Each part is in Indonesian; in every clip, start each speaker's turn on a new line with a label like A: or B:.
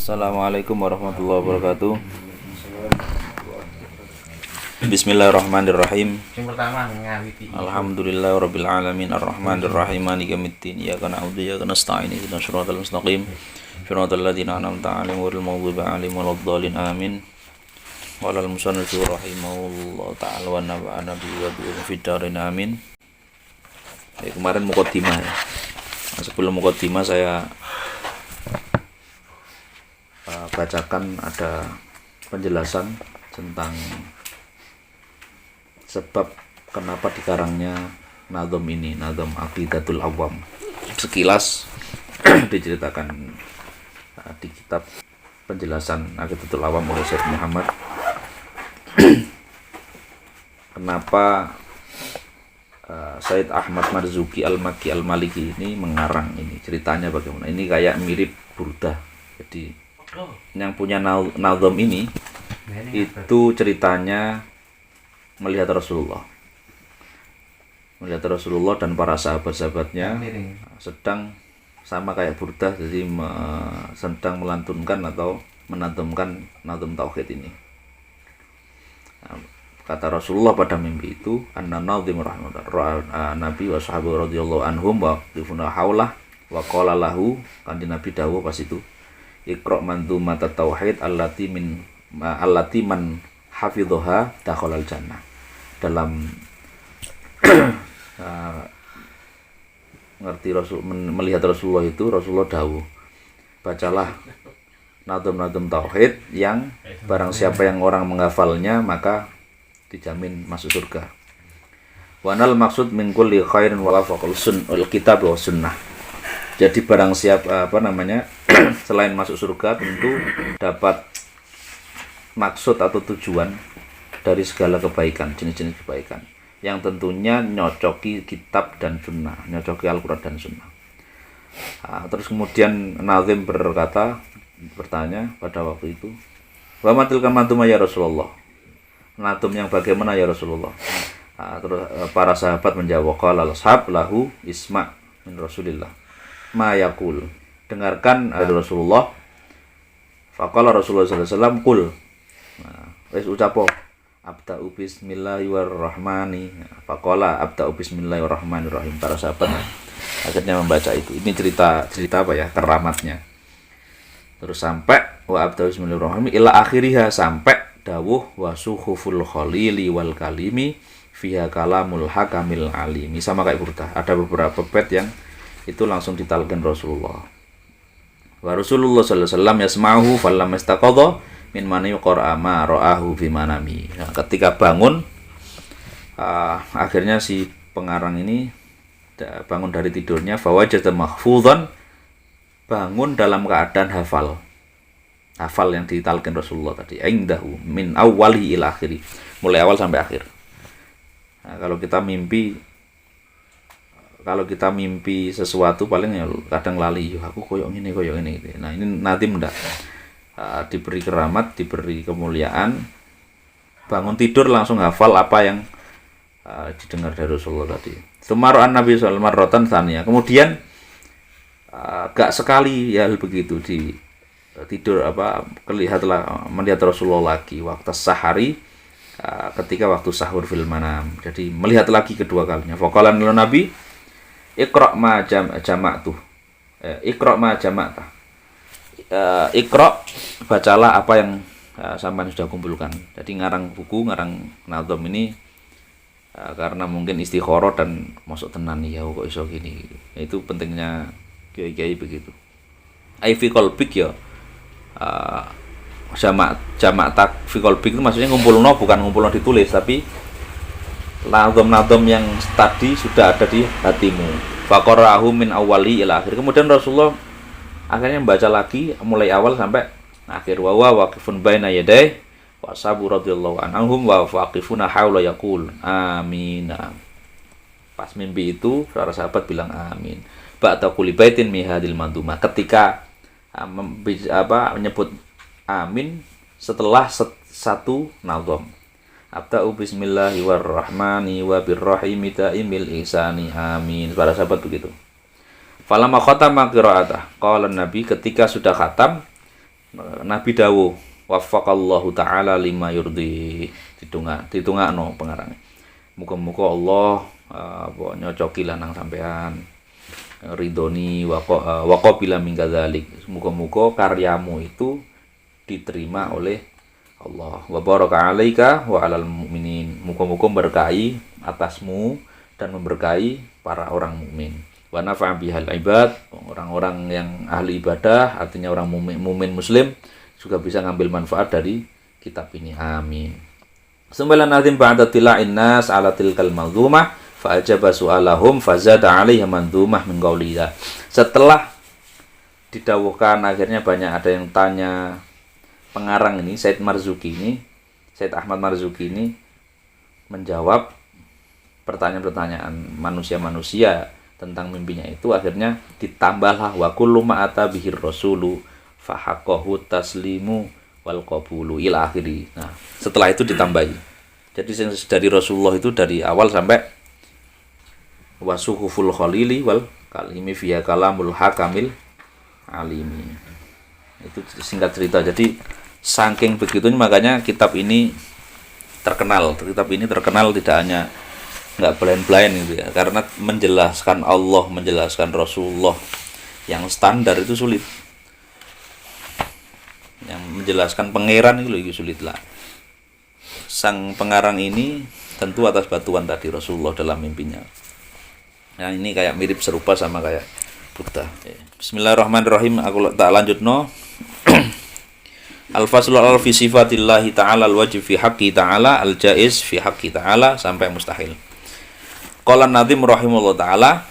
A: Assalamualaikum warahmatullahi wabarakatuh. Bismillahirrahmanirrahim.
B: Yang pertama ngawiti.
A: Alhamdulillahirabbil alamin arrahmanir rahim maliki yaumiddin iyyaka na'budu wa iyyaka nasta'in ihdinas siratal mustaqim siratal ladzina an'amta 'alaihim ghairil maghdubi 'alaihim waladdallin amin. Walal musannif rahimahullah ta'ala wa nafa'ana bi wa bi fiddarin amin. Kemarin muqaddimah ya. Sebelum muqaddimah saya bacakan ada penjelasan tentang sebab kenapa dikarangnya nazam ini, nazam Aqidatul Awam. Sekilas diceritakan di kitab penjelasan Aqidatul Awam oleh Syekh Muhammad. Kenapa Said Ahmad Marzuki Al-Makki Al-Maliki ini mengarang ini, ceritanya bagaimana? Ini kayak mirip Burdah. Jadi yang punya nazam ini itu ceritanya melihat Rasulullah dan para sahabat-sahabatnya sedang sama kayak Burdah, jadi sedang melantunkan atau menazamkan nazam tauhid ini. Kata Rasulullah pada mimpi itu, anna nazim rahmatullah Nabi wa sahabat radhiyallahu anhum wa qifuna haulah wa qala lahu, kanjeng Nabi dawuh pas itu, Iqra' manzumat tauhid allati man hafidhaha dakhalal jannah. Dalam melihat Rasulullah itu, Rasulullah dawuh, bacalah nazam-nazam tauhid yang barang siapa yang orang menghafalnya maka dijamin masuk surga. Wanal maksud min kulli khairin wala faqul kitab wa sunnah. Jadi barang siapa selain masuk surga tentu dapat maksud atau tujuan dari segala kebaikan, jenis-jenis kebaikan yang tentunya nyocoki kitab dan sunnah, nyocoki Al-Quran dan sunnah. Terus kemudian Nazim bertanya pada waktu itu, wa matil kamantuma ya Rasulullah, nazam yang bagaimana ya Rasulullah? Terus para sahabat menjawab, qala al-ashab lahu isma' min Rasulillah ma yaqul, dengarkan dari Rasulullah. Faqala Rasulullah sallallahu alaihi wasallam qul, wis ucapo abda'u bismillahirrahmani. Faqala abda'u bismillahirrahmanirrahim. Para sahabat akhirnya membaca itu. Ini cerita apa ya, keramatnya. Terus sampai wa abda'u bismillahirrahmanirrahim ila akhiriha, sampai dawuh wa suhuful khalili wal kalimi fiha kalamul hakamil alimi. Sama kayak Burdah, ada beberapa bait yang itu langsung ditalqin Rasulullah. Wa Rasulullah sallallahu alaihi wasallam yasma'uhu falam istaqadha min mani qara'a ma ra'ahu fi manami. Nah, ketika bangun akhirnya si pengarang ini bangun dari tidurnya, fawajada mahfuzan, bangun dalam keadaan hafal yang ditalqin Rasulullah tadi, indahu min awwali ila akhiri, mulai awal sampai akhir. Nah, kalau kita mimpi sesuatu paling ya kadang lali, aku koyok ini gitu. Nah, ini Nazim ndak diberi keramat, diberi kemuliaan, bangun tidur langsung hafal apa yang didengar dari Rasulullah tadi. Sumaru'an Nabi sallallahu alaihi wasallam tsaniyah. Kemudian gak sekali ya begitu, di tidur melihat Rasulullah lagi waktu sahari, ketika waktu sahur fil manam. Jadi melihat lagi kedua kalinya. Faqala Nabi, Iqra' ma jama'tu. Iqra' ma jama'ta. Iqra', bacalah apa yang sampean sudah kumpulkan. Jadi ngarang buku, ngarang nazam ini karena mungkin istikharah dan masuk tenan ya kok iso gini. Itu pentingnya kiai-kiai begitu. Ai fi qalbik ya. Jamak tak fi qalbik itu maksudnya ngumpulno, bukan ngumpulno ditulis, tapi nazam-nazam yang tadi sudah ada di hatimu. Faqarahu min awwali ila akhir. Kemudian Rasulullah akhirnya membaca lagi mulai awal sampai akhir. Wa waqifun baina yaday wa sabu radhiyallahu anhum wa waqifuna haula yaqul amin. Pas mimpi itu para sahabat bilang amin. Ba'da kulli baitin mi hadil manduma. Ketika menyebut amin setelah satu nazam. Abda'u bismillahi warrahmani wabirrahimi ta'imil ihsani amin. Para sahabat begitu. Falamma khatama qira'atah, qala Nabi, ketika sudah khatam Nabi dawuh waffaqallahu taala lima yurdi ditungakno pengarang. Muga-muga Allah apa nyocoki lanang sampean ridoni waqabila min kadzalik. Muga-muga karyamu itu diterima oleh Allah. Wa baraka alaika wa alal mukminin. Muga-muga berkahi atasmu dan memberkahi para orang mukmin. Wa nafa'a bihal ibad, orang-orang yang ahli ibadah, artinya orang mukmin muslim juga bisa ngambil manfaat dari kitab ini. Amin. Sembilan nazim ba'da tila'in nas ala tilkal manzumah fa ajaba su'alahum fazada 'alaiha manzumah min qawliha. Setelah didawuhkan akhirnya banyak ada yang tanya pengarang ini Said Ahmad Marzuki ini menjawab pertanyaan-pertanyaan manusia-manusia tentang mimpinya itu, akhirnya ditambahlah wa kullu ma ata bihir rasulu fa haqqahu taslimu wal qabulu ila akhiri. Nah, setelah itu ditambahi. Jadi dari Rasulullah itu dari awal sampai wasuhuful khalili wal kalimi fiya kalamul hakamil alimi. Itu singkat cerita. Jadi saking begitunya makanya kitab ini terkenal. Kitab ini terkenal tidak hanya nggak blind-blind gitu ya, karena menjelaskan Allah, menjelaskan Rasulullah yang standar itu sulit, yang menjelaskan pangeran itu sulit lah. Sang pengarang ini tentu atas bantuan tadi Rasulullah dalam mimpinya. Nah ini kayak mirip serupa sama kayak Buddha. Bismillahirrahmanirrahim. Aku tak lanjut no. Al-faslul fi sifatillahi ta'ala al-wajib fi haqqi ta'ala al-jaiz fi haqqi ta'ala sampai mustahil. Qala Nadhim rahimahullah ta'ala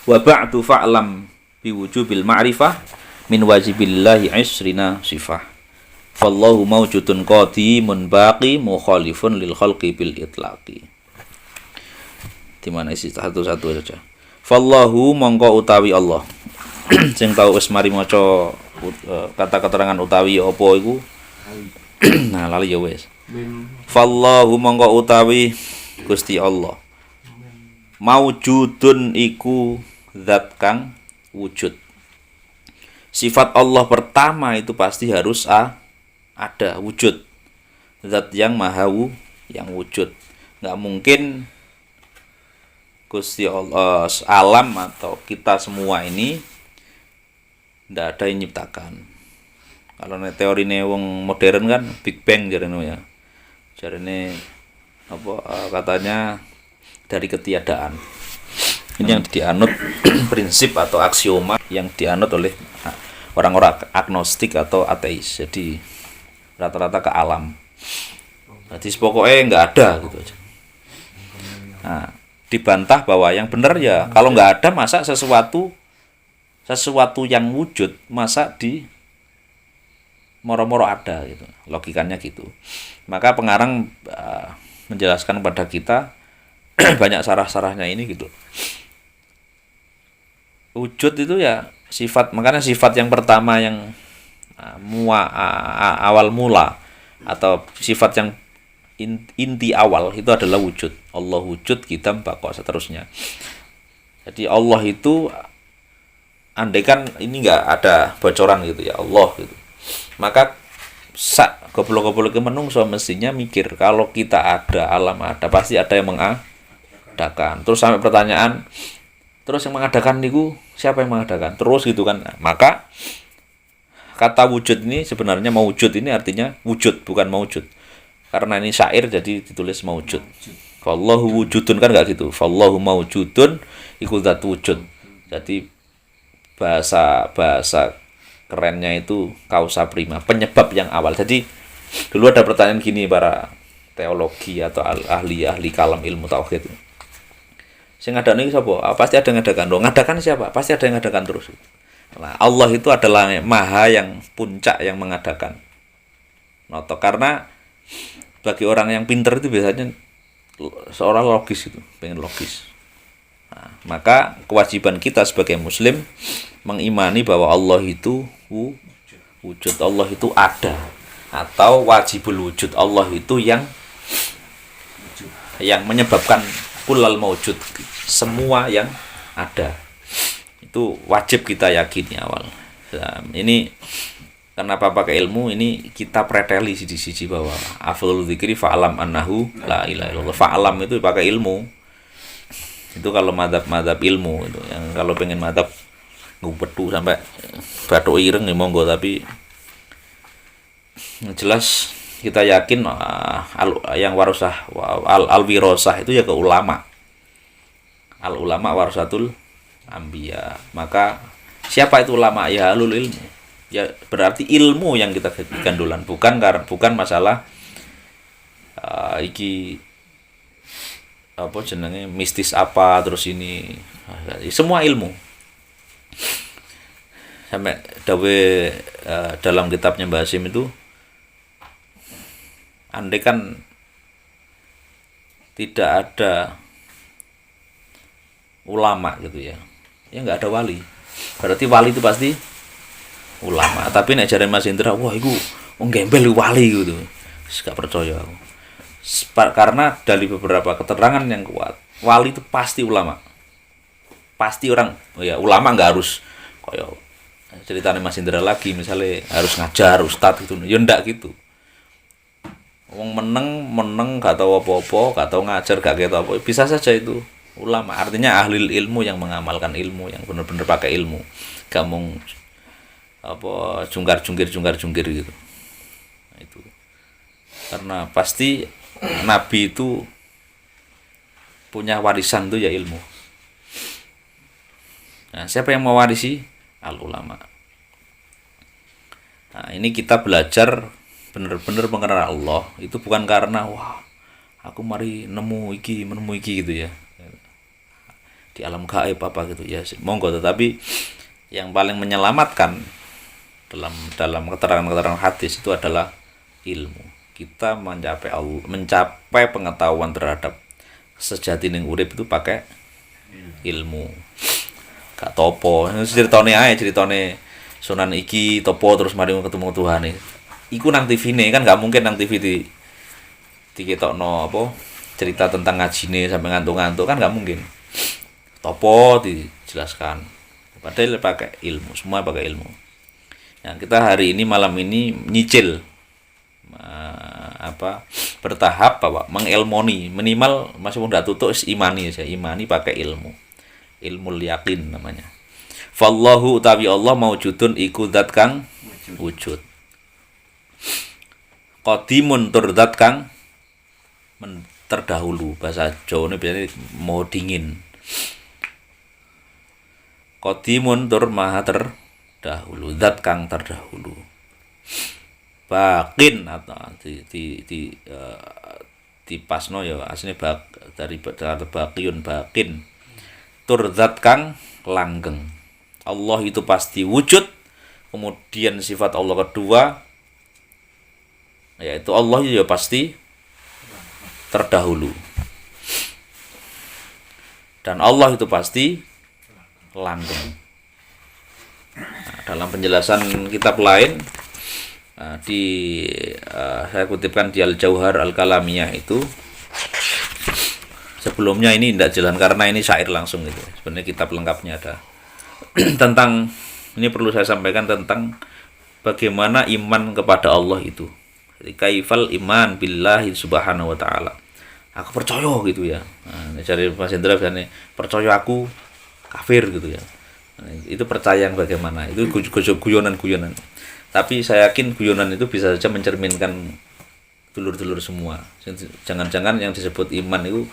A: wa ba'du fa'lam bi wujubil ma'rifah min wajibillahi isrina sifah fallahu mawjudun qadimun baqi mukhalifun lil khalqi bil itlaqi. Di mana isi satu-satu saja. Fallahu mongko utawi Allah. Sing tau wis mari maca kata keterangan utawi apa iku. Nah lali ya wis. Fallahu mongko utawi Gusti Allah. Maujudun iku zat kang wujud. Sifat Allah pertama itu pasti harus ada wujud. Zat yang maha yang wujud. Nggak mungkin Gusti Allah alam atau kita semua ini ndak ada yang nyiptakan. Kalau teori wong modern kan Big Bang jarene ya. Jarene apa katanya dari ketiadaan. Ini yang dianut prinsip atau aksioma yang dianut oleh orang-orang agnostik atau ateis. Jadi rata-rata ke alam. Jadi pokoknya nggak ada gitu aja. Nah, dibantah bahwa yang benar ya kalau nggak ada masa sesuatu yang wujud masa di moro-moro ada gitu. Logikanya gitu. Maka pengarang menjelaskan kepada kita banyak sarah-sarahnya ini gitu. Wujud itu ya sifat, makanya sifat yang pertama yang awal mula atau sifat yang inti awal itu adalah wujud. Allah wujud, kita baqa seterusnya. Jadi Allah itu andaikan ini enggak ada bocoran gitu ya Allah gitu. Maka goblok-goblok menungso mestinya mikir kalau kita ada, alam ada, pasti ada yang mengadakan. Terus sampai pertanyaan, terus yang mengadakan niku siapa yang mengadakan? Terus gitu kan. Maka kata wujud ini sebenarnya mawujud ini artinya wujud, bukan mawujud. Karena ini syair jadi ditulis mawujud. Fallahu wujudun kan enggak gitu. Fallahu mawujudun iku zat wujud. Jadi bahasa kerennya itu kausa prima, penyebab yang awal. Jadi dulu ada pertanyaan gini para teologi atau ahli kalam ilmu tauhid. Sing ngadakne iki sapa? Pasti ada yang ngadakan. Loh, ngadakan siapa? Pasti ada yang ngadakan terus. Nah, Allah itu adalah maha yang puncak yang mengadakan. Noto karena bagi orang yang pinter itu biasanya seorang logis itu, pengen logis. Nah, maka kewajiban kita sebagai muslim mengimani bahwa Allah itu wujud, Allah itu ada, atau wajibul wujud, Allah itu yang menyebabkan kulal maujud, semua yang ada. Itu wajib kita yakini awal. Nah, ini kenapa pakai ilmu ini kita preteli di sisi bahwa afdhalul dzikri fa'alam annahu la ilaha illallah. Fa'alam itu pakai ilmu. Itu kalau madhab ilmu itu. Yang kalau pengen madhab ngubetu sampai bathuk ireng ya monggo, tapi jelas kita yakin yang warasah al wirasah itu ya ke ulama. Al ulama warasatul anbiya. Maka siapa itu ulama? Ya alul ilmu. Ya berarti ilmu yang kita gandulan, bukan masalah iki apa jenenge mistis apa terus ini, semua ilmu. Sampai dawe dalam kitabnya Mbah Hasyim itu, andai kan tidak ada ulama gitu ya nggak ada wali. Berarti wali itu pasti ulama. Tapi nek jare Mas Indra, wah iku wong gembel wali gitu. Gak percaya aku. Karena dari beberapa keterangan yang kuat, wali itu pasti ulama. Pasti orang, ya ulama nggak harus kaya ceritanya Mas Indra lagi misalnya harus ngajar ustadz gitu. Ya ndak gitu. Wong meneng gak tahu apa-apa, gak tahu ngajar, gak tahu apa, bisa saja itu ulama. Artinya ahli ilmu yang mengamalkan ilmu, yang benar-benar pakai ilmu. Gak mung apa jungkir gitu. Nah, itu. Karena pasti nabi itu punya warisan tuh ya ilmu. Nah, siapa yang mewarisi? Al ulama. Nah, ini kita belajar benar-benar mengenal Allah itu bukan karena wah aku mari nemu iki gitu ya di alam gaib apa gitu ya, monggo, tetapi yang paling menyelamatkan dalam keterangan hadis itu adalah ilmu. Kita mencapai pengetahuan terhadap sejati ning urip itu pakai ilmu. Gak topo ceritane Sunan iki topo terus mari ketemu Tuhan nih. Iku nang TV nih kan gak mungkin nang TV di ketokno apa cerita tentang ngajine sampai ngantuk-ngantuk kan gak mungkin. Topo dijelaskan. Padahal pakai ilmu, semua pakai ilmu. Nah, kita hari ini malam ini nyicil bertahap bahwa mengelmoni minimal masih udah tutup imani pakai ilmu. Ilmu yakin namanya. Fallahu utawi Allah maujudun iku zat kang wujud. Qadimun tur zat kang terdahulu. Bahasa Jawa ini biasanya mau dingin. Qadimun tur maha terdahulu, zat kang terdahulu. Bakin atau di pasno ya asline dari baqiun bakin. Tur zat kang langgeng. Allah itu pasti wujud. Kemudian sifat Allah kedua yaitu Allah ya pasti terdahulu. Dan Allah itu pasti langgeng. Nah, dalam penjelasan kitab lain saya kutipkan di Al-Jauhar Al-Kalamiyah itu, sebelumnya ini tidak jalan karena ini syair langsung gitu. Sebenarnya kitab lengkapnya ada tentang ini perlu saya sampaikan tentang bagaimana iman kepada Allah itu. Kaifal iman billahi subhanahu wa ta'ala. Aku percaya gitu ya. Nah, dari Mas Indra biasanya percaya aku kafir gitu ya. Nah, itu percaya yang bagaimana? Itu guyonan. Tapi saya yakin guyonan itu bisa saja mencerminkan dulur-dulur semua. Jangan-jangan yang disebut iman itu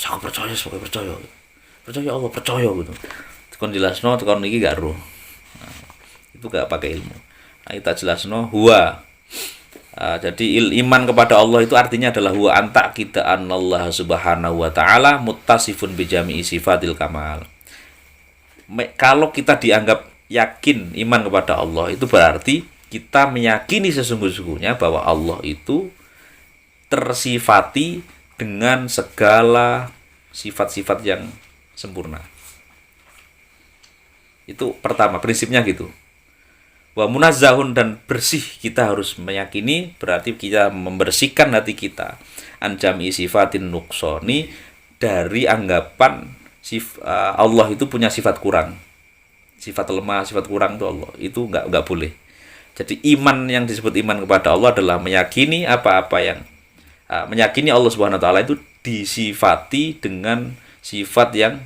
A: aku percaya. Percaya Allah, percaya gitu. Tekon jelasno, tekon iki gak ro. Nah, itu gak pakai ilmu. Nah, kita jelasno huwa. Jadi iman kepada Allah itu artinya adalah huwa anta kita anallah subhanahu wa ta'ala muttasifun bijami'i sifatil kamal. Kalau kita dianggap yakin iman kepada Allah itu berarti kita meyakini sesungguhnya bahwa Allah itu tersifati dengan segala sifat-sifat yang sempurna. Itu pertama, prinsipnya gitu. Wa munazzahun dan bersih, kita harus meyakini berarti kita membersihkan hati kita anjami sifatin nuqsoni dari anggapan Allah itu punya sifat kurang. sifat lemah, sifat kurang itu Allah. Itu nggak boleh. Jadi iman yang disebut iman kepada Allah adalah meyakini apa-apa yang meyakini Allah Subhanahu wa taala itu disifati dengan sifat yang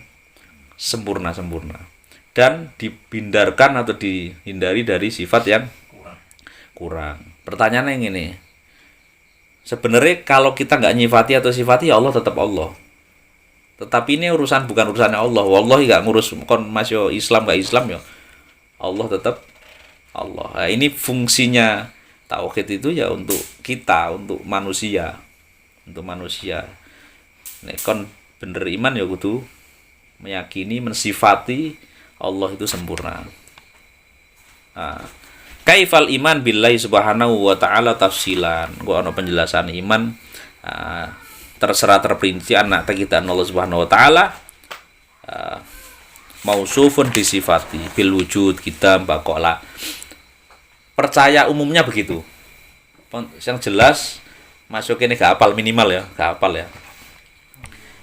A: sempurna-sempurna dan dipindarkan atau dihindari dari sifat yang kurang. Pertanyaannya yang ini. Sebenarnya kalau kita nggak nyifati atau sifati ya Allah tetap Allah. Tetapi ini bukan urusannya Allah. Wallahi nggak ngurus kon masih Islam nggak Islam ya. Allah tetap Allah. Nah, ini fungsinya tauhid itu ya untuk kita, untuk manusia. Untuk manusia. Nek kon bener iman ya kudu meyakini, mensifati Allah itu sempurna. Nah, kaifal iman billahi subhanahu wa ta'ala tafsilan. Gua ana penjelasan iman terserah terperinci anak kita Allah Subhanahu wa taala mausufun disifati bil wujud kita bakola. Percaya umumnya begitu. Yang jelas masuk ini gak hafal minimal ya, gak hafal ya.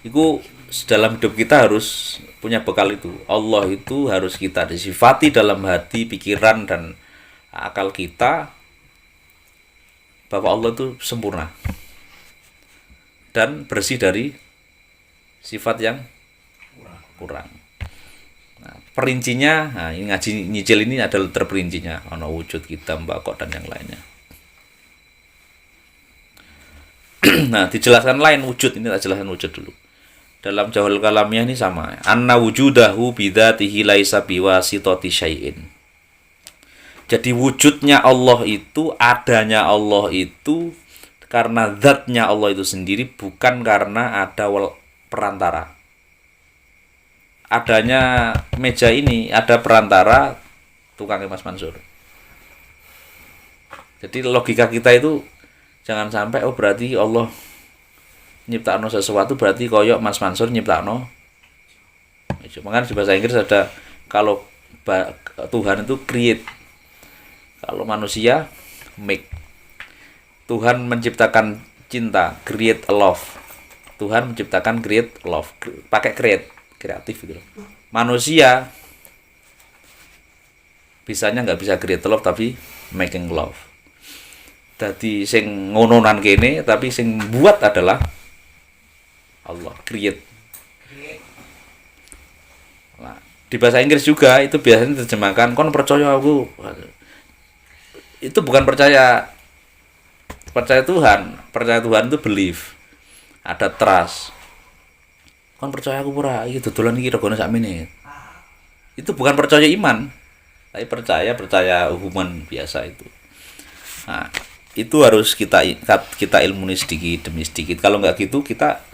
A: Itu dalam hidup kita harus punya bekal itu. Allah itu harus kita disifati dalam hati, pikiran dan akal kita bahwa Allah itu sempurna dan bersih dari sifat yang kurang. Nah, perincinya, nah ini ngaji nyicil ini adalah terperincinya, ono wujud kita, mbakok dan yang lainnya. Nah, dijelaskan lain wujud, ini tak jelaskan wujud dulu. Dalam Jawahirul Kalamiyah ini sama. Anna wujudahu bidzatihi laisa biwasitati syai'in. Jadi wujudnya Allah itu, adanya Allah itu karena zatnya Allah itu sendiri, bukan karena ada perantara. Adanya meja ini ada perantara tukangnya Mas Mansur. Jadi logika kita itu jangan sampai berarti Allah nyiptakno sesuatu berarti koyok Mas Mansur nyiptakno. Makanya di bahasa Inggris ada kalau Tuhan itu create, kalau manusia make. Tuhan menciptakan cinta, create love. Tuhan menciptakan create love, pakai create, kreatif gitu. Manusia bisanya nggak bisa create love tapi making love. Jadi sing ngononan kene tapi sing buat adalah Allah, create. Nah, di bahasa Inggris juga itu biasanya diterjemahkan kon percaya aku. Itu bukan percaya Tuhan. Percaya Tuhan itu belief. Ada trust. Kon percaya aku pura iki dodolan iki regane sak menit. Itu bukan percaya iman, tapi percaya hubungan biasa itu. Nah, itu harus kita ilmuni sedikit demi sedikit. Kalau nggak gitu kita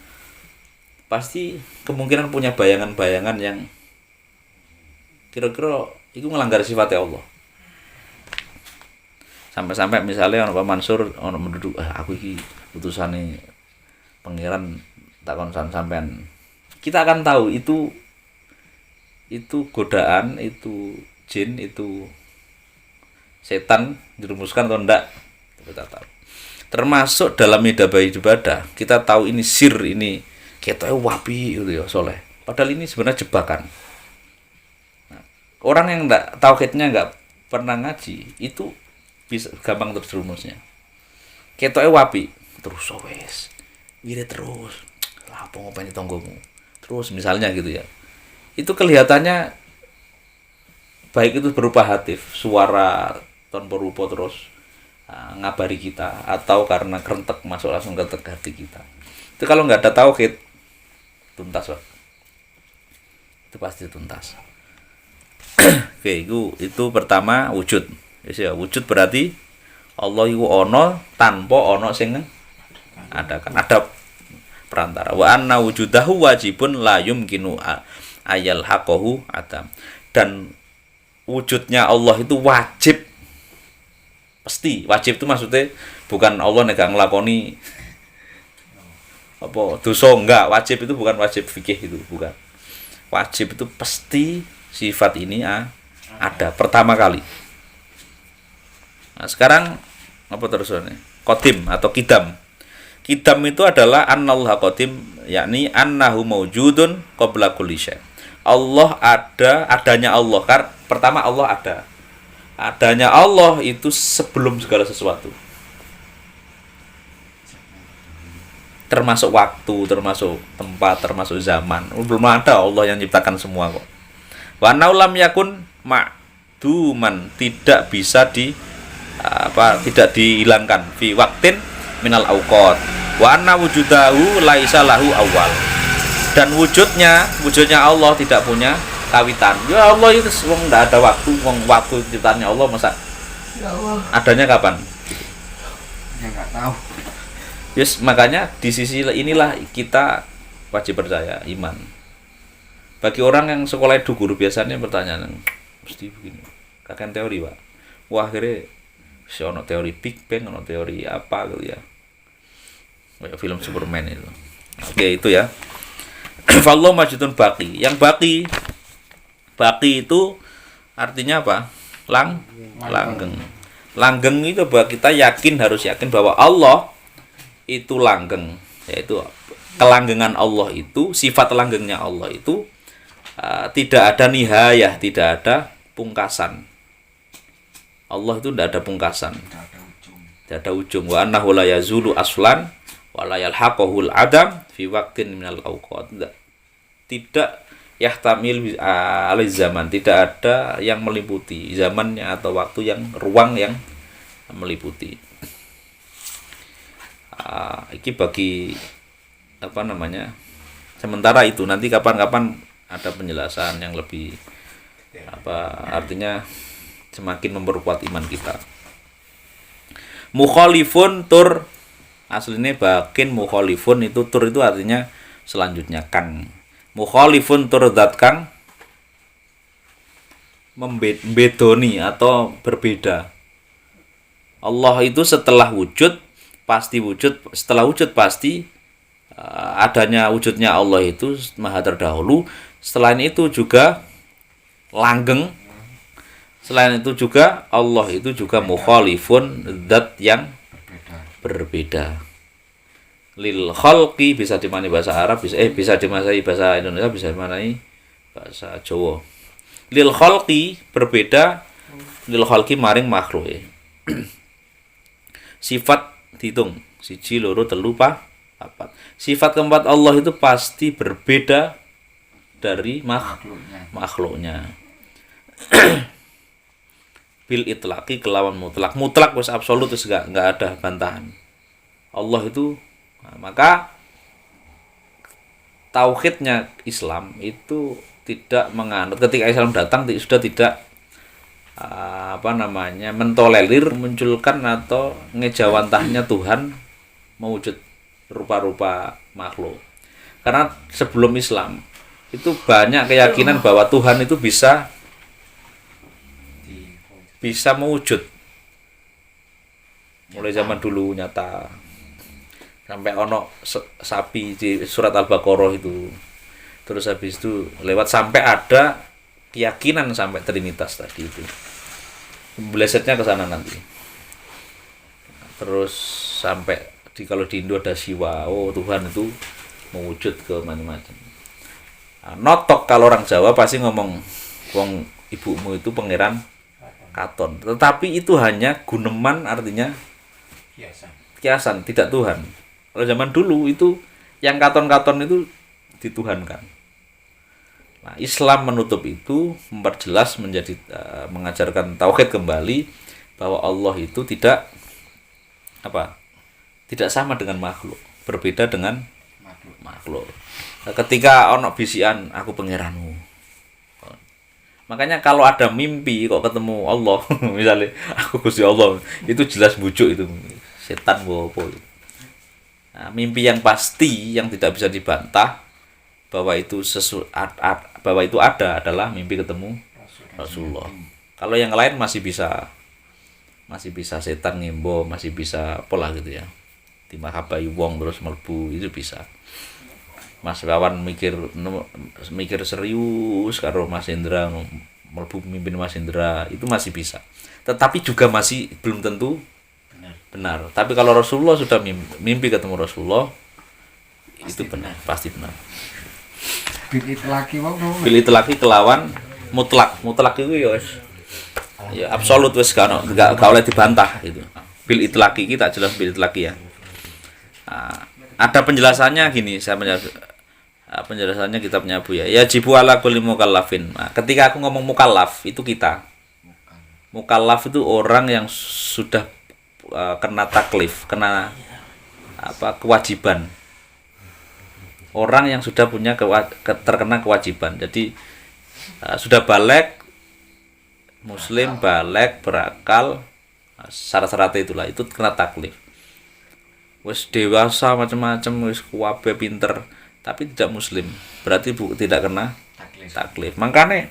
A: pasti kemungkinan punya bayangan-bayangan yang kira-kira itu melanggar sifatnya Allah. Sampai-sampai misalnya ono Pak Mansur ono menduduk aku iki utusane pangeran takon sampean. Kita akan tahu itu godaan, itu jin, itu setan dirumuskan atau enggak. Kita tahu. Termasuk dalam ibadah, kita tahu ini sir, ini ketoke wapi gitu ya, soleh. Padahal ini sebenarnya jebakan. Nah, orang yang enggak tauhidnya enggak pernah ngaji, itu bisa gampang terjerumusnya. Ketoke wapi, terus wes. Wirid terus. Lah apa ngopeni tanggomu. Terus misalnya gitu ya. Itu kelihatannya baik itu berupa hatif, suara tanpa rupa terus ngabari kita, atau karena kerentek masuk langsung ke hati kita. Itu kalau nggak ada tauhid tuntas, Pak. Itu pasti tuntas. Oke, itu pertama wujud. Ya, wujud berarti Allah iku ono tanpa ono sing ada perantara. Wa anna wujudahu wajibun la yumkinu ayal haqqahu adam. Dan wujudnya Allah itu wajib. Pasti wajib itu maksudnya bukan Allah nek nglakoni apa dosa, enggak. Wajib itu bukan wajib fikih, itu bukan. Wajib itu pasti sifat ini ada pertama kali. Nah, sekarang apa terusannya? Qadim atau kidam. Kidam itu adalah annallahu qadim, yakni annahu maujudun qabla kulli syai'. Allah ada, adanya Allah. Karena pertama Allah ada. Adanya Allah itu sebelum segala sesuatu. Termasuk waktu, termasuk tempat, termasuk zaman. Belum ada Allah yang menciptakan semua kok. Wa naulam yakun ma'duman, tidak bisa tidak dihilangkan fi waktin minal auqat. Wa anna wujudahu laisa lahu awal. Dan wujudnya Allah tidak punya kawitan. Ya Allah itu wong enggak ada waktu, wong waktu ciptaannya Allah masa ya Allah. Adanya kapan?
B: Ya enggak tahu.
A: Yes, makanya di sisi inilah kita wajib percaya, iman. Bagi orang yang sekolah dukur biasanya pertanyaan mesti begini. Kakek teori, Pak. Wah, akhirnya si ono teori Big Bang, ono teori apa gitu ya. Kayak film Superman itu. Oke, itu ya. Fallahu majidun baqi. Yang baqi itu artinya apa? Langgeng. Langgeng itu bahwa kita harus yakin bahwa Allah itu langgeng, yaitu kelanggengan Allah itu, sifat langgengnya Allah itu tidak ada nihayah, tidak ada pungkasan. Allah itu tidak ada pungkasan, tidak ada ujung. Wa annahu la yazulu aslan wa la yalhaquhul adam fi waqtin minal awqat. Tidak yahtamil alai zaman, tidak ada yang meliputi zamannya atau waktu yang ruang yang meliputi. Iki bagi sementara itu, nanti kapan-kapan ada penjelasan yang lebih artinya semakin memperkuat iman kita. Mukhalifun tur aslinya bakin mukhalifun itu tur itu artinya selanjutnya kang. Mukhalifun tur zat kang membedoni atau berbeda. Allah itu setelah wujud pasti wujud, setelah wujud pasti adanya wujudnya Allah itu maha terdahulu. Selain itu juga langgeng. Selain itu juga Allah itu juga mukhalifun, zat yang berbeda. Lil khalqi bisa dimaknai bahasa Arab, bisa dimaknai bahasa Indonesia, bisa dimaknai bahasa Jawa. Lil khalqi berbeda, lil khalqi maring makhluk. Sifat dihitung 1, 2, 3, 4. Sifat keempat Allah itu pasti berbeda dari makhluknya. Bil itlaqi kelawan mutlak. Mutlak wis absolut, wis enggak ada bantahan. Allah itu maka tauhidnya Islam itu tidak menganut, ketika Islam datang sudah tidak mentolerir munculkan atau ngejawantahnya Tuhan mewujud rupa-rupa makhluk. Karena sebelum Islam itu banyak keyakinan bahwa Tuhan itu bisa mewujud. Mulai zaman dulu nyata. Sampai ono sapi di surat Al-Baqarah itu. Terus habis itu lewat sampai ada keyakinan sampai Trinitas tadi itu. Blesetnya ke sana nanti. Terus sampai kalau di Indo ada Siwa, Tuhan itu mewujud ke macam-macam. Notok kalau orang Jawa pasti ngomong wong ibumu itu pangeran Katon. Tetapi itu hanya guneman, artinya kiasan, tidak Tuhan. Kalau zaman dulu itu yang katon-katon itu dituhankan. Nah, Islam menutup itu, memperjelas, mengajarkan tauhid kembali bahwa Allah itu tidak sama dengan makhluk, berbeda dengan makhluk. Nah, ketika ono bisian aku pangeranmu. Makanya kalau ada mimpi kok ketemu Allah, misalnya aku Gusti Allah, itu jelas bujuk itu setan apa. Nah, mimpi yang pasti yang tidak bisa dibantah bahwa itu ada adalah mimpi ketemu Rasulullah. Kalau yang lain masih bisa setan ngimbo, masih bisa pola gitu ya. Dimahabai wong terus melbu itu bisa. Mas Wawan mikir serius karo Mas Indra melbu pemimpin Mas Indra itu masih bisa. Tetapi juga masih belum tentu benar. Tapi kalau Rasulullah sudah mimpi ketemu Rasulullah itu benar, pasti benar.
B: Bil itu lagi mau no.
A: Bil itlaqi kelawan mutlak. Mutlak itu ya absolut wis gak oleh dibantah itu. Bil itlaqi kita jelas bil itlaqi ya. Nah, ada penjelasannya gini, penjelasannya kitabnya Buya. Ya jibu ala kulli mukallafin. Nah, ketika aku ngomong mukallaf itu kita. Mukallaf itu orang yang sudah kena taklif, kena kewajiban. Orang yang sudah punya terkena kewajiban. Jadi sudah balik muslim, balik berakal, syarat-syaratnya itulah itu kena taklif. Wis dewasa macam-macam, wis kuwabe pinter, tapi tidak muslim, berarti tidak kena taklif. Makanya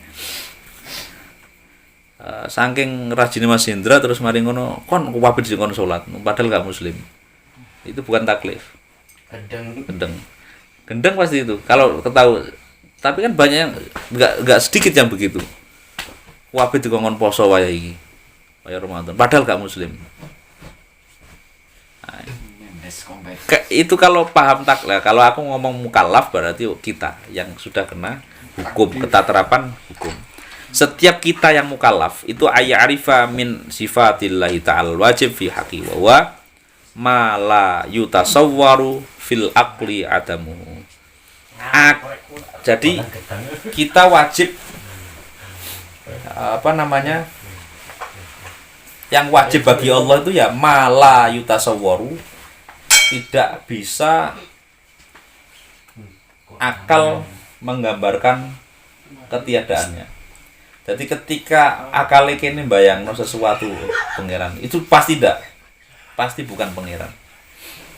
A: saking rajin Mas Hendra terus mari ngono kon kuwabe dikon salat, padahal gak muslim. Itu bukan taklif. Gendeng pasti itu. Kalau ketahui, tapi kan banyak yang enggak sedikit yang begitu. Kuwabe dikon poso waya iki. Waya Ramadan, padahal gak muslim. Nah, itu kalau paham taklif. Kalau aku ngomong mukallaf berarti kita yang sudah kena hukum, ketaterapan hukum. Setiap kita yang mukallaf itu ayyarifa min sifatillahi ta'ala wajib fi haqqi wa ma la yutasawwaru fil aqli adamu. Jadi kita wajib yang wajib bagi Allah itu ya ma la yutasawwaru, tidak bisa akal menggambarkan ketiadaannya. Jadi ketika akal kene bayangno sesuatu pangeran, itu pasti tidak. Pasti bukan pangeran.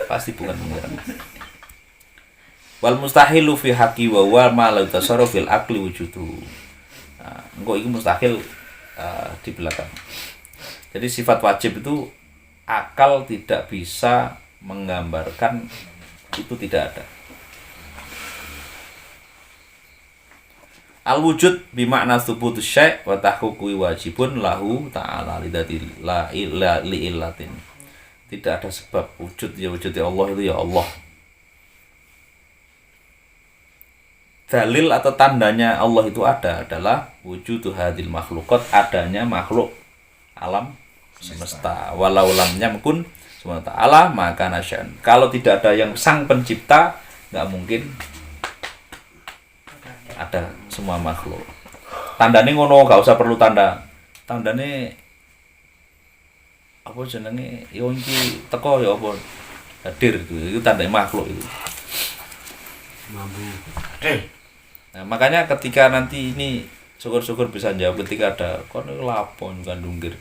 A: Pasti bukan pangeran. Wal mustahilu fi haqqi wa wa ma la tasarruf fil aqli wujudu. Nah, engko iki mustahil di belakang. Jadi sifat wajib itu akal tidak bisa menggambarkan, itu tidak ada. Al wujud bimakna thubutus syai' wa tahqiqi wajibun lahu ta'ala lidati la li illatin. Tidak ada sebab wujud ya wujudnya Allah itu ya Allah. Dalil atau tandanya Allah itu ada adalah wujudu hadil makhluqat, adanya makhluk alam semesta. Walau lam yamkun subhanahu ta'ala maka nasyan. Kalau tidak ada yang sang pencipta, enggak mungkin ada semua makhluk. Tandane ngono, gak usah perlu tanda. Tandane apa jenenge? Yo iki teko ya apa? Hadir itu tanda makhluk itu. Nah, makanya ketika nanti ini syukur-syukur bisa jawab ketika ada kon lapo kan dungkir.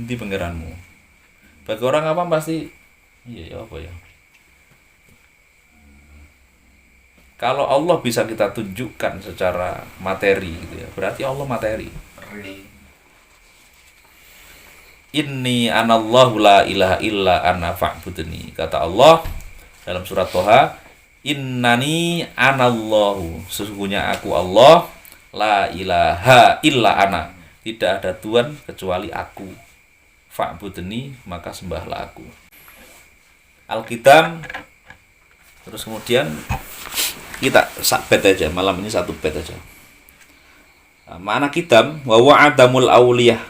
A: Nanti pangeranmu. Bagi orang apa pasti iya ya apa ya? Kalau Allah bisa kita tunjukkan secara materi gitu ya, berarti Allah materi. Inni anallahu la ilaha illa ana fa'budni. Kata Allah dalam surat Thaha, innani anallahu, sesungguhnya aku Allah, la ilaha illa ana, tidak ada Tuhan kecuali aku. Fa'budni, maka sembahlah aku. Alkitab. Terus kemudian kita bet aja malam ini satu bet aja. Mana kitab wa wa'adamul auliyah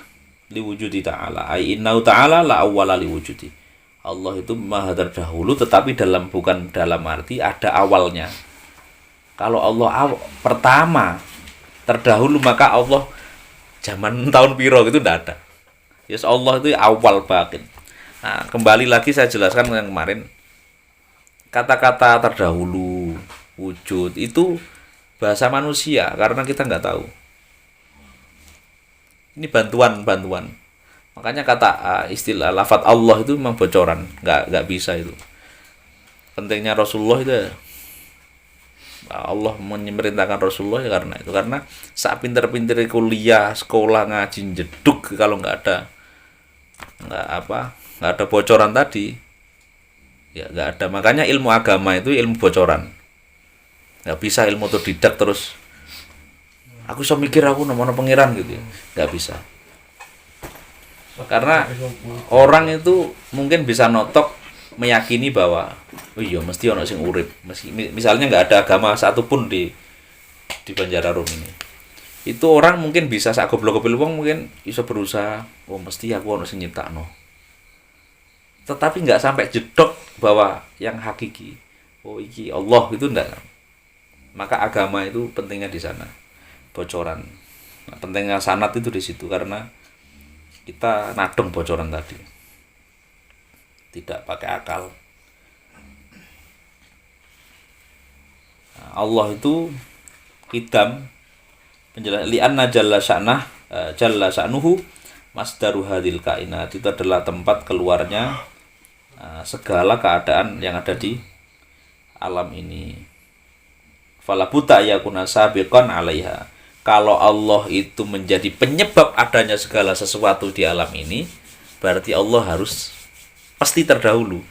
A: liwujudi ta'ala. Ai innahu ta'ala la awwala liwujudi. Allah itu maha terdahulu, tetapi bukan dalam arti ada awalnya. Kalau Allah pertama terdahulu, maka Allah zaman tahun piro itu tidak ada. Yes, Allah itu awal batin. Nah, kembali lagi saya jelaskan yang kemarin. Kata-kata terdahulu, wujud itu bahasa manusia karena kita nggak tahu. Ini bantuan. Makanya kata istilah lafadz Allah itu memang bocoran, nggak bisa itu. Pentingnya Rasulullah itu ya, Allah memerintahkan Rasulullah ya karena saat pinter-pinter kuliah, sekolah, ngaji, jeduk kalau nggak ada bocoran tadi, ya nggak ada. Makanya ilmu agama itu ilmu bocoran. Nggak bisa ilmu otodidak terus. Aku bisa mikir aku nama pangeran gitu ya, nggak bisa. Karena orang itu mungkin bisa notok meyakini bahwa oh iya mesti ono sing urip. Misalnya nggak ada agama satupun di Banjararum ini. Itu orang mungkin bisa sak goblok-goblok wong mungkin bisa berusaha oh mesti aku ono sing nyiptakno. Tetapi nggak sampai jedok bahwa yang hakiki oh iki Allah itu enggak. Maka agama itu pentingnya di sana. Bocoran. Nah, pentingnya sanad itu di situ karena kita nadong bocoran tadi. Tidak pakai akal. Nah, Allah itu hitam penjelasan li'anna jalla sya'nuhu masdaru hadil kainat, itu adalah tempat keluarnya segala keadaan yang ada di alam ini. Fala buta yakuna sabiqan 'alaiha. Kalau Allah itu menjadi penyebab adanya segala sesuatu di alam ini, berarti Allah harus pasti terdahulu.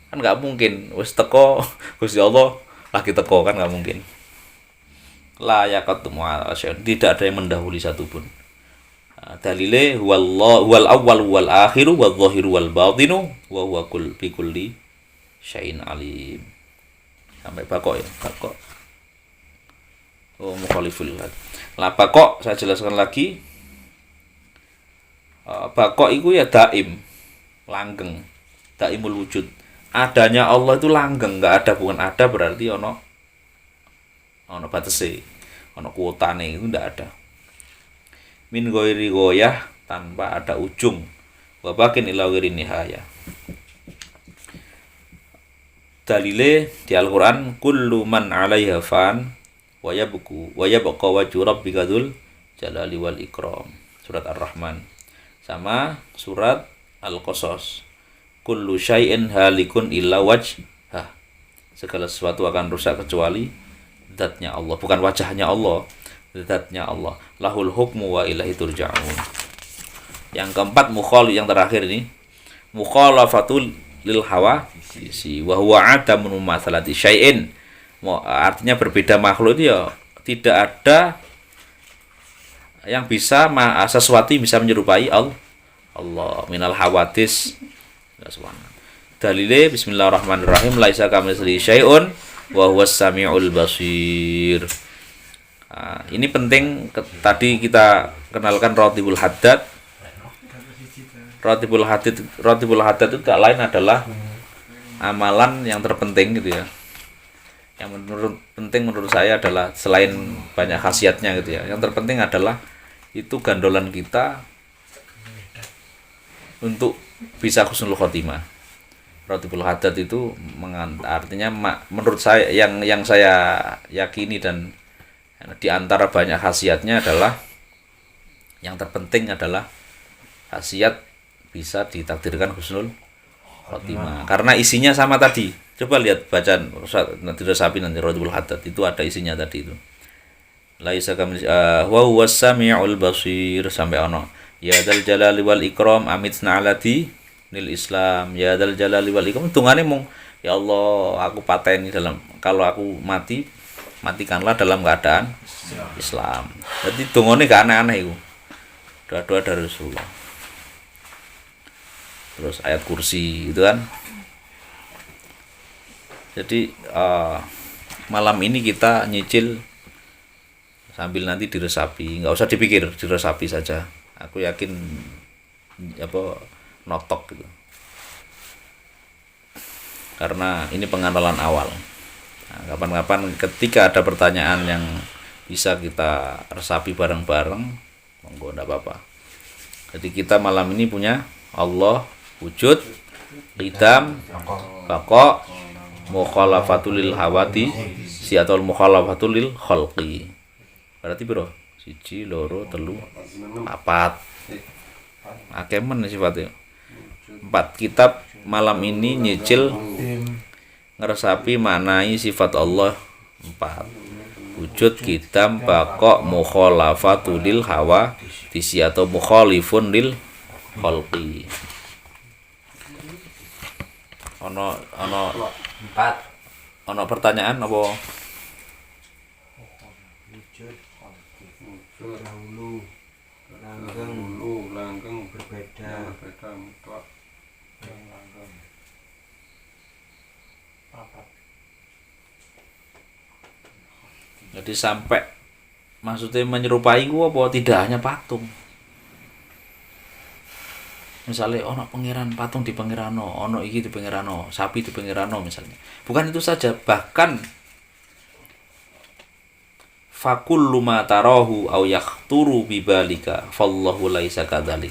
A: Kan nggak mungkin wis teko Gusti Allah lagi teko, kan nggak mungkin. La yaqatu mu'asyun, tidak ada yang mendahului satupun. Dalile wal awwal wal akhiru wal zahiru wal batinu wa huwa bi kulli syai'in alim. Sampai bakok ya, bakok. Oh, mukhaliful had. Lah bakok saya jelaskan lagi. Bakok itu ya daim, langgeng, daimul wujud. Adanya Allah itu langgeng, nggak ada, bukan ada berarti ono batese, ono kuotane, itu ndak ada. Min ghairi goyah, tanpa ada ujung. Wa bakin ila ghairi nihaya. Dalile di Al-Qur'an kullu man 'alaiha fan wa yabqa wajhu rabbika dzul jalali wal ikram. Surat Ar-Rahman. Sama surat Al-Qasas. Kullu syai'in halikun illa wajhah. Segala sesuatu akan rusak kecuali zatnya Allah, bukan wajahnya Allah, zatnya Allah. Lahul hukmu wa ilaihi turja'un. Yang keempat yang terakhir ini mukhalafatul lil hawa wa huwa adamun mumatsalati syai'in. Artinya berbeda makhluk itu ya tidak ada yang bisa sesuatu yang bisa menyerupai Allah minal hawadis. Dalile bismillahirrahmanirrahim laisa kamitslihi syai'un wa huwas samiul basir. Nah, ini penting tadi kita kenalkan Ratibul Haddad. Ratibul Haddad itu tak lain adalah amalan yang terpenting gitu ya. Yang penting menurut saya adalah selain banyak khasiatnya gitu ya. Yang terpenting adalah itu gandolan kita untuk bisa husnul khotimah. Ratibul Haddad itu artinya menurut saya yang saya yakini dan di antara banyak khasiatnya adalah yang terpenting adalah khasiat bisa ditakdirkan husnul khotimah. Karena isinya sama tadi. Coba lihat bacaan diresapi nanti Ratibul Haddad itu ada isinya tadi itu. Laisa kamitslihi wa huwas samiul basir sampai ono ya dzal jalali wal ikram amitna alati nil Islam ya dzal jalali wal ikram. Tungane mung ya Allah aku pateni dalam kalau aku matikanlah dalam keadaan Islam. Jadi dungane gak aneh-aneh iku. Doa-doa dari Rasulullah. Terus ayat kursi itu kan. Jadi malam ini kita nyicil sambil nanti diresapi, nggak usah dipikir, diresapi saja. Aku yakin notok gitu. Karena ini pengenalan awal. Nah, kapan-kapan ketika ada pertanyaan yang bisa kita resapi bareng-bareng, monggo enggak apa-apa. Jadi kita malam ini punya Allah wujud, qidam, baqa, mukhalafatul lil hawati, siatul mukhalafatul lil khalqi. Berarti bro, 1 2 3 4. Akeh men sifatnya. 4 kitab malam ini nyicil ngeresapi maknai sifat Allah 4. Wujud, qidam, baqa, mukhalafatul lil hawa, disi atau mukhalifun lil khalqi. Ono 4. Ono pertanyaan apa?
B: Wujud, dahulu, langgeng berbeda, mutlak, langgeng.
A: Jadi sampai maksudnya menyerupai gua apa tidak hanya patung. Misalnya ono pangeran patung di pangerano, ono iki di pangerano, sapi di pangerano misalnya. Bukan itu saja, bahkan fakullu ma tarahu aw yakhturu bibalika fallahu laisa kadzalik.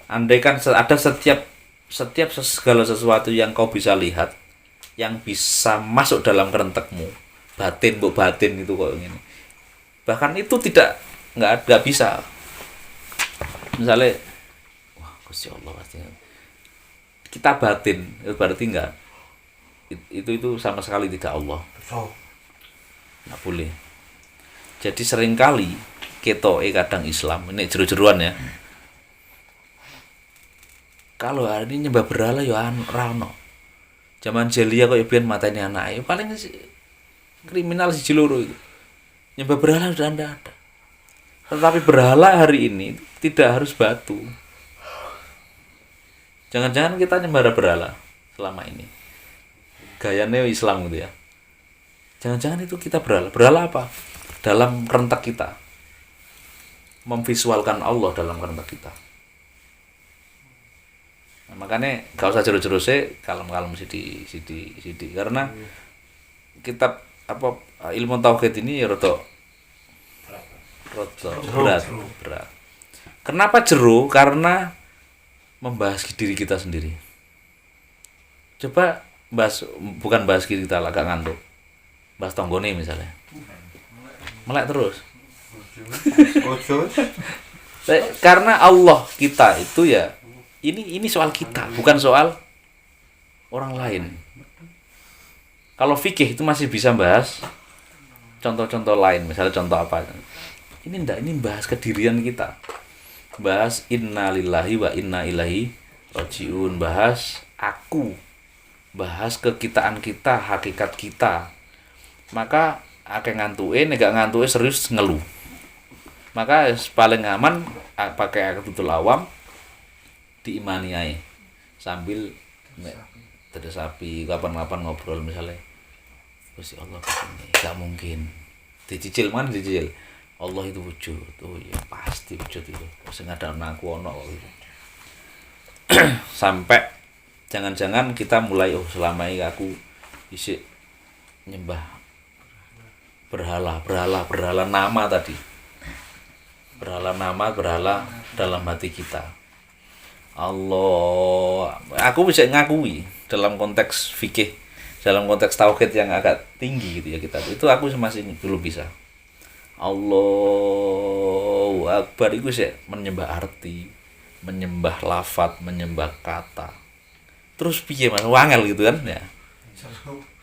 A: Andaikan ada setiap segala sesuatu yang kau bisa lihat yang bisa masuk dalam kerentekmu, batin itu kok ini. Bahkan itu nggak bisa. Misalnya Gusti Allah pasti kita batin itu berarti enggak itu sama sekali tidak Allah, nggak boleh. Jadi seringkali ketoke kadang Islam ini jeru-jeruan ya, kalau hari ini nyembah berhala ya rano zaman jelia kok biyen mateni anake paling kriminal siji loro itu nyembah berhala sudah ada. Tetapi berhala hari ini tidak harus batu. Jangan-jangan kita nyembah berhala selama ini. Gayanya Islam gitu ya. Jangan-jangan itu kita berhala. Berhala apa? Dalam kerentak kita. Memvisualkan Allah dalam kerentak kita. Nah, makanya gak usah jeru-jeru sih, kalem-kalem sidi. Karena kitab ilmu tauhid ini ya rada berat. Kenapa jeru? Karena membahas diri kita sendiri. Coba bukan bahas diri kita lah, gak ngantuk. Bahas tonggone misalnya. Melek terus. Karena Allah kita itu ya, ini soal kita, bukan soal orang lain. Kalau fikih itu masih bisa bahas contoh-contoh lain, misalnya contoh apa. Ini enggak, ini bahas kedirian kita. Bahas inna lillahi wa inna ilaihi rajiun, bahas aku, bahas kekitaan kita, hakikat kita. Maka akeh ngantuke, nek gak ngantuke serius ngeluh. Maka paling aman pakai Aqidul Awam, diimani ae sambil terus sapi kapan-kapan ngobrol misalnya Gusti Allah begini, gak mungkin dicicil Allah itu wujud. Oh ya pasti wujud itu. Sing ada aku ono gitu. Sampai jangan-jangan kita mulai selama ini aku isi nyembah berhala nama tadi. Berhala dalam hati kita. Allah, aku bisa ngakui dalam konteks fikih, dalam konteks tauhid yang agak tinggi gitu ya kita. Itu aku masih belum bisa. Allahu Akbar itu sih menyembah arti, menyembah lafadz, menyembah kata. Terus piye Mas? Wangel gitu kan ya.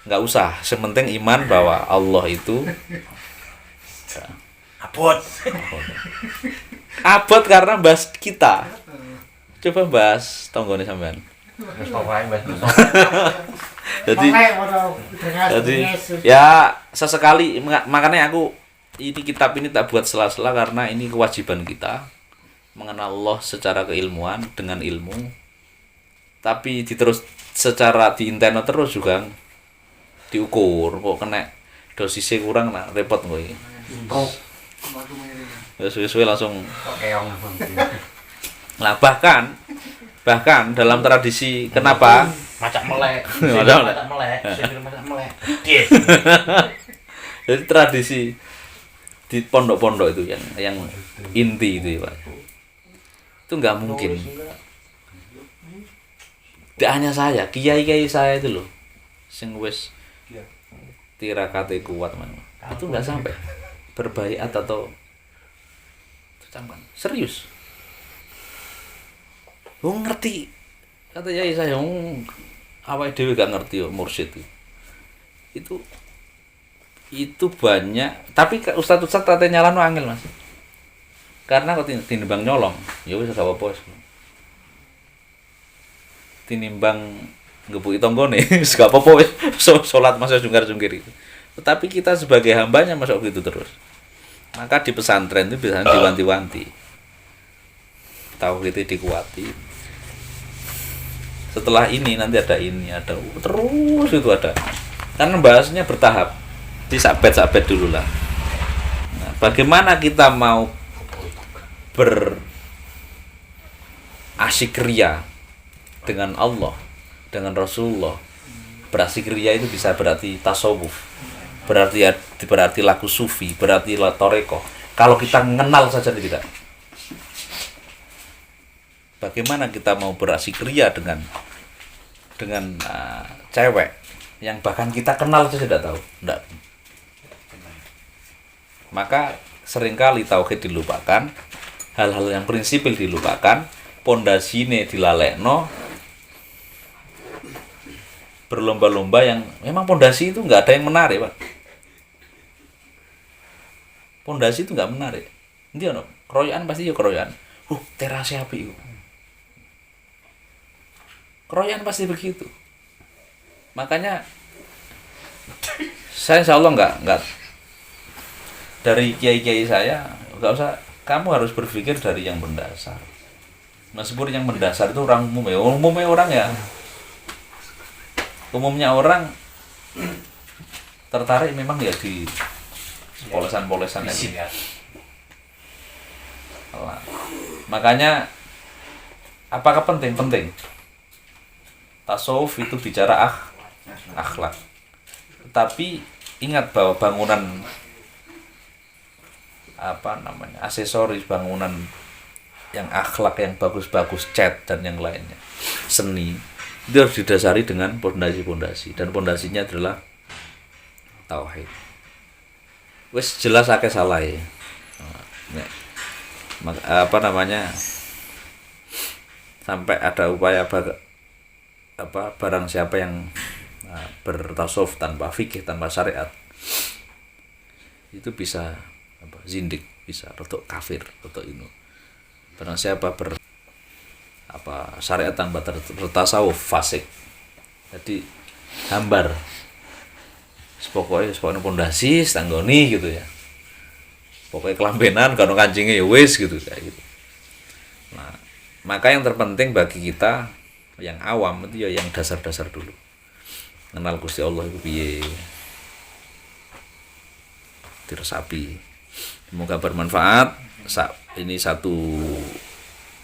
A: Enggak usah, sementing iman bahwa Allah itu abot karena bahas kita. Coba bahas tonggone sampean. Jadi ya sesekali makanya aku ini kitab ini tak buat sela-sela karena ini kewajiban kita mengenal Allah secara keilmuan dengan ilmu, tapi diterus secara di internet terus juga diukur kok kena dosisnya kurang nah repot gue. Suwe-suwe langsung. Nah bahkan dalam tradisi kenapa
B: macak melek.
A: Jadi tradisi di pondok-pondok itu yang inti itu ya Pak. Itu nggak mungkin. Tidak hanya saya, kiai-kiai saya itu loh, sing wis tirakate kuat man. Itu nggak sampai berbaiat atau camkan. Serius. Ngerti. Kata yai saya, awake dhewe gak ngerti yo mursyid itu banyak, tapi ustaz tate nyalano angel Mas. Karena kok tinimbang nyolong, ya wis gak apa-apa. Tinimbang ngebuki tonggone, wis gak apa-apa wis salat masa jungkir-jungkir itu. Tetapi kita sebagai hambanya masuk begitu terus. Maka di pesantren itu biasanya diwanti-wanti. Tauhid itu dikuati. setelah ini nanti ada ini, ada terus itu ada. Karena bahasanya bertahap. Jadi sabet dulu lah. Nah, bagaimana kita mau berasik-ria dengan Allah, dengan Rasulullah. Berasik-ria itu bisa berarti tasawuf, berarti lagu sufi, berarti toreko. Kalau kita mengenal saja tidak. Bagaimana kita mau berasik-ria dengan cewek yang bahkan kita kenal saja tidak tahu, tidak. Maka seringkali tauhid dilupakan, hal-hal yang prinsipil dilupakan, pondasine dilalekno, berlomba-lomba yang memang pondasi itu nggak ada yang menarik, Pak. Pondasi itu nggak menarik. Nanti ono keroyokan pasti ya keroyokan. Terase api itu. Keroyokan pasti begitu. Makanya saya insya Allah nggak dari kiai-kiai saya nggak usah, kamu harus berpikir dari yang mendasar. Meskipun yang mendasar itu orang umumnya orang tertarik memang ya di polesan-polesan ini. Makanya apakah penting? Tasawuf itu bicara akhlak. Tetapi ingat bahwa bangunan aksesoris bangunan yang akhlak yang bagus-bagus, cat dan yang lainnya, seni, itu harus didasari dengan pondasi-pondasi, dan pondasinya adalah tauhid. Wes jelas akeh salah ya. Sampai ada upaya barang siapa yang bertasawuf tanpa fikih, tanpa syariat, itu bisa zindik, bisa rotok kafir, rotok ini. Barang siapa syariat tanpa bertasawuf, fasik. Jadi hambar. Pokoknya pondasi stanggoni gitu ya. Pokoknya kelambenan kalau kancingnya ya wis gitu kayak gitu. Nah, maka yang terpenting bagi kita yang awam itu ya yang dasar-dasar dulu. Kenal Gusti Allah itu piye. Diresapi. Semoga bermanfaat. Ini satu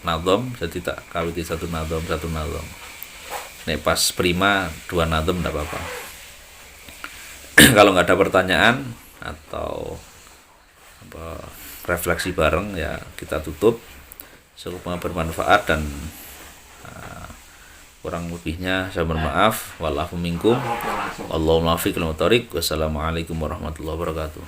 A: nadom, jadi tak kawiti satu nadom. Nek pas prima 2 nadom enggak apa-apa. Kalau nggak ada pertanyaan atau refleksi bareng ya kita tutup. Semoga bermanfaat dan kurang lebihnya saya bermaaf. Wallahu minkum. Allahumma fiqil muthariq. Wassalamualaikum warahmatullahi wabarakatuh.